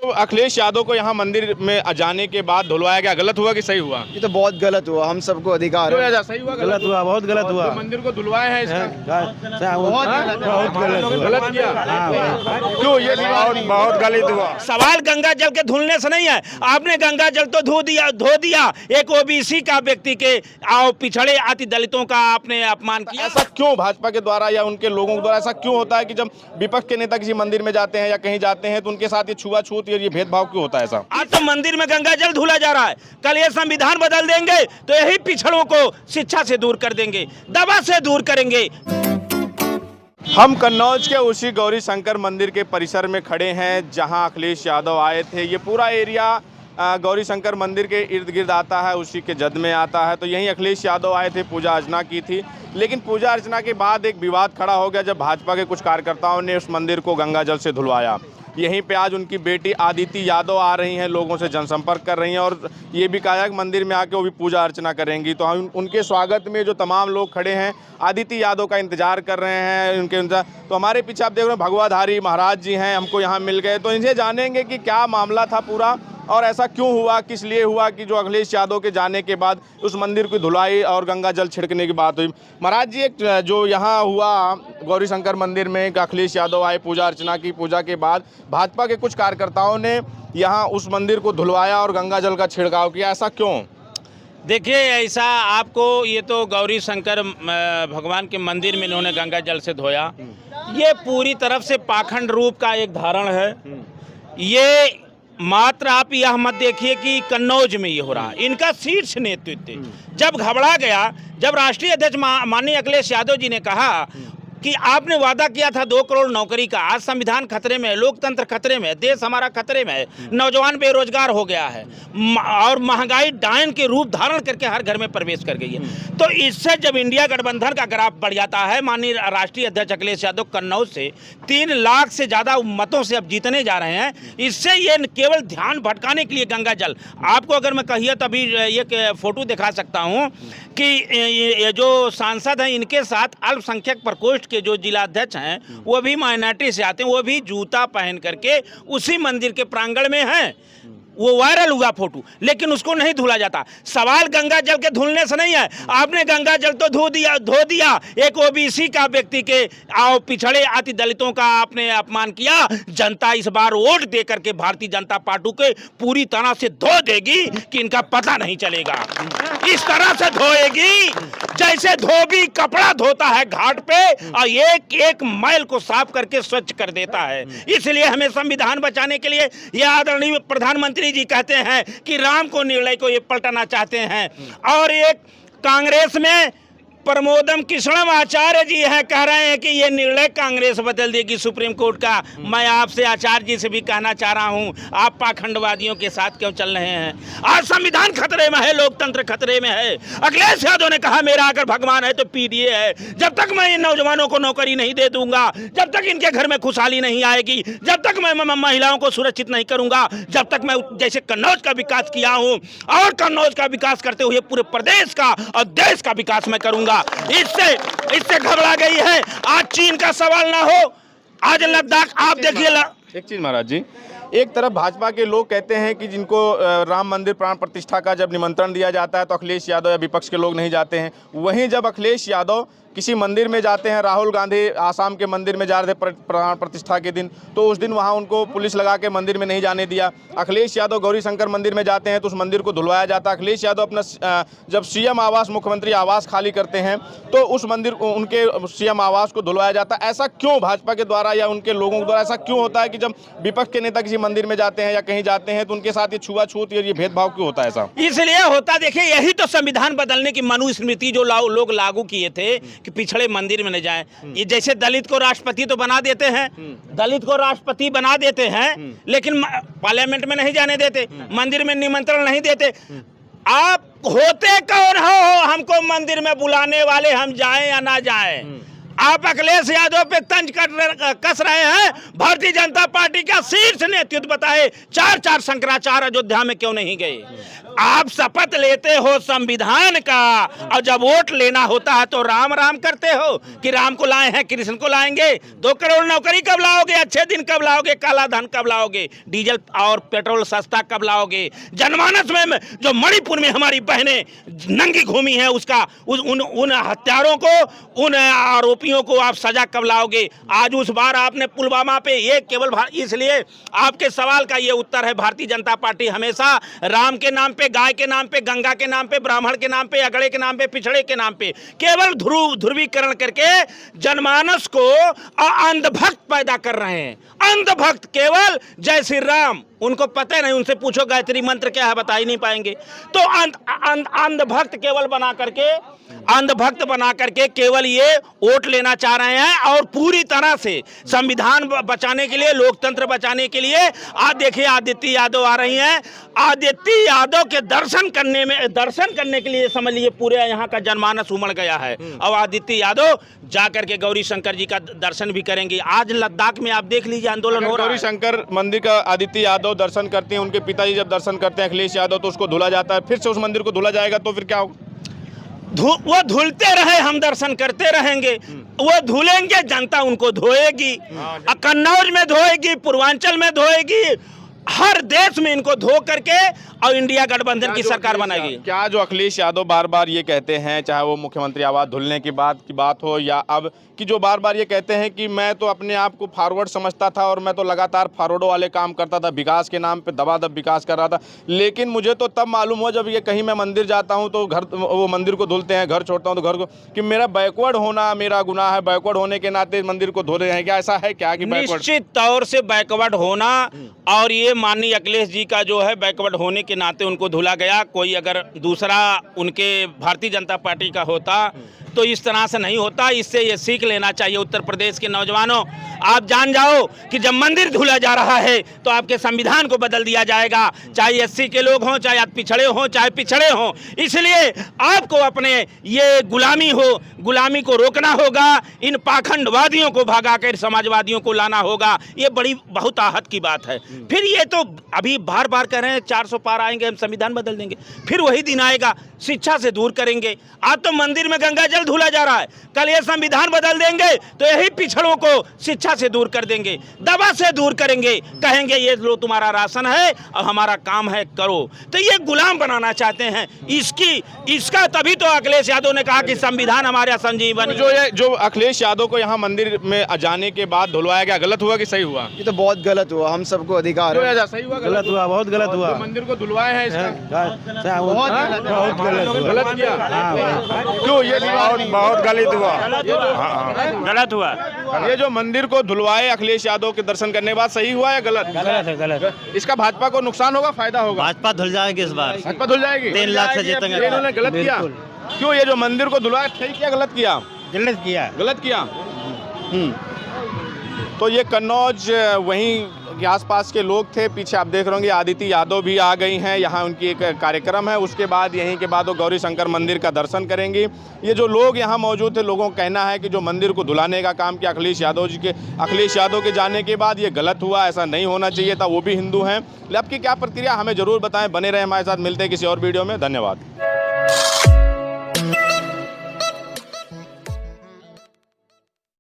तो अखिलेश यादव को यहाँ मंदिर में जाने के बाद धुलवाया गया, गलत हुआ कि सही हुआ? ये तो बहुत गलत हुआ, हम सबको अधिकार है। सही हुआ गलत हुआ, बहुत गलत हुआ। जो मंदिर को धुलवाया है इसका बहुत गलत किया। क्यों ये बहुत गलत हुआ? सवाल गंगा जल के धुलने से नहीं है। आपने गंगा जल तो धो दिया एक ओबीसी का व्यक्ति के और पिछड़े अति दलितों का आपने अपमान किया। ऐसा क्यों भाजपा के द्वारा या उनके लोगों के द्वारा ऐसा क्यों होता है कि जब विपक्ष के नेता किसी मंदिर में जाते हैं या कहीं जाते हैं तो उनके साथ ये छुआछूत ये भेदभाव क्यों होता है? ऐसा आज तो मंदिर में गंगा जल धुला जा रहा है, कल ये संविधान बदल देंगे तो यही पिछड़ों को शिक्षा से दूर कर देंगे, दवा से दूर करेंगे। हम कन्नौज के उसी गौरी शंकर मंदिर के परिसर में खड़े हैं जहां अखिलेश यादव आए थे। ये पूरा एरिया गौरी शंकर मंदिर के इर्द गिर्द आता है, उसी के जद में आता है। तो यहीं अखिलेश यादव आए थे, पूजा अर्चना की थी। लेकिन पूजा अर्चना के बाद एक विवाद खड़ा हो गया जब भाजपा के कुछ कार्यकर्ताओं ने उस मंदिर को गंगा जल से धुलवाया। यहीं पे आज उनकी बेटी आदिति यादव आ रही हैं, लोगों से जनसंपर्क कर रही हैं और ये भी कहा है कि मंदिर में आके वो भी पूजा अर्चना करेंगी। तो हम उनके स्वागत में जो तमाम लोग खड़े हैं आदिति यादव का इंतजार कर रहे हैं, उनके तो हमारे पीछे आप देख रहे हैं भगवाधारी महाराज जी हैं, हमको यहाँ मिल गए। तो इनसे जानेंगे कि क्या मामला था पूरा और ऐसा क्यों हुआ, किस लिए हुआ कि जो अखिलेश यादव के जाने के बाद उस मंदिर की धुलाई और गंगा जल छिड़कने की बात हुई। महाराज जी, एक जो यहाँ हुआ गौरी शंकर मंदिर में अखिलेश यादव आए, पूजा अर्चना की, पूजा के बाद भाजपा के कुछ कार्यकर्ताओं ने यहाँ उस मंदिर को धुलवाया और गंगा जल का छिड़काव किया, ऐसा क्यों? देखिए, ऐसा आपको ये तो गौरी शंकर भगवान के मंदिर में इन्होंने गंगा जल से धोया, ये पूरी तरफ से पाखंड रूप का एक धारण है। ये मात्र आप यह मत देखिए कि कन्नौज में ये हो रहा है, इनका शीर्ष नेतृत्व जब घबरा गया, जब राष्ट्रीय अध्यक्ष माननीय अखिलेश यादव जी ने कहा कि आपने वादा किया था 2 करोड़ नौकरी का, आज संविधान खतरे में है, लोकतंत्र खतरे में है, देश हमारा खतरे में है, नौजवान बेरोजगार हो गया है और महंगाई डायन के रूप धारण करके हर घर में प्रवेश कर गई है। तो इससे जब इंडिया गठबंधन का ग्राफ बढ़ जाता है, माननीय राष्ट्रीय अध्यक्ष अखिलेश यादव कन्नौज से 3 लाख से ज़्यादा मतों से अब जीतने जा रहे हैं। इससे ये केवल ध्यान भटकाने के लिए गंगा जल, आपको अगर मैं कहिए तो अभी एक फ़ोटो दिखा सकता हूँ कि ये जो सांसद हैं इनके साथ अल्पसंख्यक प्रकोष्ठ के जो जिलाध्यक्ष हैं वो भी माइनॉरिटी से आते हैं, वो भी जूता पहन करके उसी मंदिर के प्रांगण में हैं। वो वायरल हुआ फोटो, लेकिन उसको नहीं धुला जाता। सवाल गंगा जल के धुलने से नहीं है। आपने गंगा जल तो धो दिया एक ओबीसी का व्यक्ति के और पिछड़े अति दलितों का आपने अपमान किया। जनता इस बार वोट दे करके भारतीय जनता पार्टी के पूरी तरह से धो देगी कि इनका पता नहीं चलेगा। इस तरह से धोएगी जैसे धोबी कपड़ा धोता है घाट पे और एक एक मैल को साफ करके स्वच्छ कर देता है। इसलिए हमें संविधान बचाने के लिए यह आदरणीय प्रधानमंत्री जी कहते हैं कि राम को निर्णय को ये पलटाना चाहते हैं। और एक कांग्रेस में प्रमोदम कृष्णम आचार्य जी हैं, कह रहे हैं कि ये निर्णय कांग्रेस बदल देगी सुप्रीम कोर्ट का। मैं आपसे आचार्य जी से भी कहना चाह रहा हूं, आप पाखंडवादियों के साथ क्यों चल रहे हैं? आज संविधान खतरे में है, लोकतंत्र खतरे में है। अखिलेश यादव ने कहा मेरा अगर भगवान है तो पीडीए है। जब तक मैं इन नौजवानों को नौकरी नहीं दे दूंगा, जब तक इनके घर में खुशहाली नहीं आएगी, जब तक मैं महिलाओं को सुरक्षित नहीं करूंगा, जब तक मैं जैसे कन्नौज का विकास किया हूं और कन्नौज का विकास करते हुए पूरे प्रदेश का और देश का विकास मैं करूंगा। इससे घबरा गई है। आज चीन का सवाल ना हो, आज लद्दाख आप देखिए। एक चीज महाराज जी, एक तरफ भाजपा के लोग कहते हैं कि जिनको राम मंदिर प्राण प्रतिष्ठा का जब निमंत्रण दिया जाता है तो अखिलेश यादव या विपक्ष के लोग नहीं जाते हैं। वहीं जब अखिलेश यादव किसी मंदिर में जाते हैं, राहुल गांधी आसाम के मंदिर में जा रहे थे प्राण प्रतिष्ठा के दिन, तो उस दिन वहां उनको पुलिस लगा के मंदिर में नहीं जाने दिया। अखिलेश यादव गौरी शंकर मंदिर में जाते हैं तो उस मंदिर को धुलवाया जाता है। अखिलेश यादव अपना जब सीएम आवास, मुख्यमंत्री आवास खाली करते हैं तो उस मंदिर उनके सीएम आवास को धुलवाया जाता है। ऐसा क्यों भाजपा के द्वारा या उनके लोगों के द्वारा ऐसा क्यों होता है कि जब विपक्ष के नेता किसी मंदिर में जाते हैं या कहीं जाते हैं तो उनके साथ ये छुआछूत ये भेदभाव क्यों होता है? ऐसा इसलिए होता, देखिए यही तो संविधान बदलने की मनुस्मृति जो लोग लागू किए थे कि पिछड़े मंदिर में न जाएं। ये जैसे दलित को राष्ट्रपति तो बना देते हैं, दलित को राष्ट्रपति बना देते हैं, लेकिन पार्लियामेंट में नहीं जाने देते, मंदिर में निमंत्रण नहीं देते। आप होते कौन हो हमको मंदिर में बुलाने वाले, हम जाएं या ना जाएं? आप अखिलेश यादव पे तंज कस रहे हैं। भारतीय जनता पार्टी का शीर्ष नेतृत्व बताए 4 शंकराचार्य अयोध्या में क्यों नहीं गए? आप शपथ लेते हो संविधान का और जब वोट लेना होता है तो राम राम करते हो कि राम को लाए हैं, कृष्ण को लाएंगे। 2 करोड़ नौकरी कब लाओगे? अच्छे दिन कब लाओगे? काला धन कब लाओगे? डीजल और पेट्रोल सस्ता कब लाओगे? जनमानस में जो मणिपुर में हमारी बहनें नंगी घूमी है उसका उन हत्यारों को, उन आरोपियों को आप सजा कब लाओगे? आज उस बार आपने पुलवामा पे ये केवल इसलिए आपके सवाल का ये उत्तर है, भारतीय जनता पार्टी हमेशा राम के नाम पे, गाय के नाम पे, गंगा के नाम पे, ब्राह्मण के नाम पे, अगड़े के नाम पे, पिछड़े के नाम पे केवल ध्रुवीकरण करके जनमानस को अंधभक्त पैदा कर रहे हैं। अंधभक्त केवल जय श्री राम, उनको पता नहीं, उनसे पूछो गायत्री मंत्र क्या है बता ही नहीं पाएंगे। तो अंधभक्त केवल अंधभक्त बना करके केवल ये वोट लेना चाह रहे हैं और पूरी तरह से संविधान बचाने के लिए, लोकतंत्र बचाने के लिए आज देखिए आदित्य यादव आ रही हैं। आदित्य यादव के दर्शन करने के लिए समझ लीजिए पूरे यहाँ का जनमानस उमड़ गया है। और आदित्य यादव जाकर के गौरी शंकर जी का दर्शन भी करेंगे। आज लद्दाख में आप देख लीजिए आंदोलन हो रहा है। गौरी शंकर मंदिर का आदित्य यादव दर्शन करते हैं, उनके पिताजी जब दर्शन करते हैं अखिलेश यादव तो उसको धुला जाता है, फिर से उस मंदिर को धुला जाएगा तो फिर क्या होगा? वो धुलते रहे, हम दर्शन करते रहेंगे। वो धुलेंगे, जनता उनको धोएगी, कन्नौज में धोएगी, पूर्वांचल में धोएगी, हर देश में इनको धो करके और इंडिया गठबंधन की सरकार बनाएगी। क्या जो अखिलेश यादव बार बार ये कहते हैं, चाहे वो मुख्यमंत्री आवास धुलने की बात हो या अब कि जो बार बार ये कहते हैं कि मैं तो अपने आप को फॉरवर्ड समझता था और मैं तो लगातार फॉरवर्डों वाले काम करता था, विकास के नाम पे दबादब विकास कर रहा था, लेकिन मुझे तो तब मालूम हुआ जब ये कहीं मैं मंदिर जाता हूँ तो वो मंदिर को धुलते हैं, घर छोड़ता हूँ तो घर को, कि मेरा बैकवर्ड होना मेरा गुनाह है, बैकवर्ड होने के नाते मंदिर को धो रहे हैं। क्या ऐसा है क्या कि निश्चित तौर से बैकवर्ड होना, और ये माननीय अखिलेश जी का जो है बैकवर्ड होने के नाते उनको धुला गया। कोई अगर दूसरा उनके भारतीय जनता पार्टी का होता तो इस तरह से नहीं होता। इससे ये सीख लेना चाहिए उत्तर प्रदेश के नौजवानों। आप जान जाओ कि जब मंदिर धुला जा रहा है तो आपके संविधान को बदल दिया जाएगा, चाहे एससी के लोग हों, चाहे पिछड़े हों, चाहे पिछड़े हों। इसलिए आपको अपने ये गुलामी को रोकना होगा, इन पाखंडवादियों को भगाकर समाजवादियों को लाना होगा। ये बहुत आहत की बात है। फिर ये तो अभी बार बार कह रहे हैं 400 पार आएंगे, हम संविधान बदल देंगे, फिर वही दिन आएगा शिक्षा से दूर करेंगे। आज तो मंदिर में गंगा जल धुला जा रहा है, कल ये संविधान बदल देंगे तो यही पिछड़ों को शिक्षा से दूर कर देंगे, दवा से दूर करेंगे, कहेंगे ये लो तुम्हारा राशन है और हमारा काम है करो। तो ये गुलाम बनाना चाहते हैं। इसका तभी तो अखिलेश यादव ने कहा कि संविधान हमारा संजीवनी। जो अखिलेश यादव को यहाँ मंदिर में जाने के बाद धुलवाया गया, गलत हुआ कि सही हुआ? ये तो बहुत गलत हुआ, हम सबको अधिकार है। सही हुआ गलत हुआ, बहुत गलत हुआ। मंदिर को धुलवाया है इसका गलत किया। क्यों? ये बहुत गलत हुआ, गलत हुआ। ये जो मंदिर को धुलवाए अखिलेश यादव के दर्शन करने के बाद, सही हुआ या गलत? गलत है, गलत। इसका भाजपा को नुकसान होगा, फायदा होगा? भाजपा धुल जाएगी इस बार, भाजपा धुल जाएगी। 3 लाख से जीतेंगे। इन्होंने गलत किया। क्यों? ये जो मंदिर को धुलवाया सही किया गलत किया? गलत किया। तो ये कन्नौज वहीं के आसपास के लोग थे। पीछे आप देख रहे होंगे आदित्य यादव भी आ गई हैं, यहाँ उनकी एक कार्यक्रम है। उसके बाद यहीं के बाद वो गौरी शंकर मंदिर का दर्शन करेंगी। ये जो लोग यहाँ मौजूद थे, लोगों का कहना है कि जो मंदिर को धुलाने का काम किया अखिलेश यादव के जाने के बाद ये गलत हुआ, ऐसा नहीं होना चाहिए था। वो भी हिंदू हैं। आपकी क्या प्रतिक्रिया हमें ज़रूर बताएं। बने रहे हमारे साथ, मिलते हैं किसी और वीडियो में। धन्यवाद।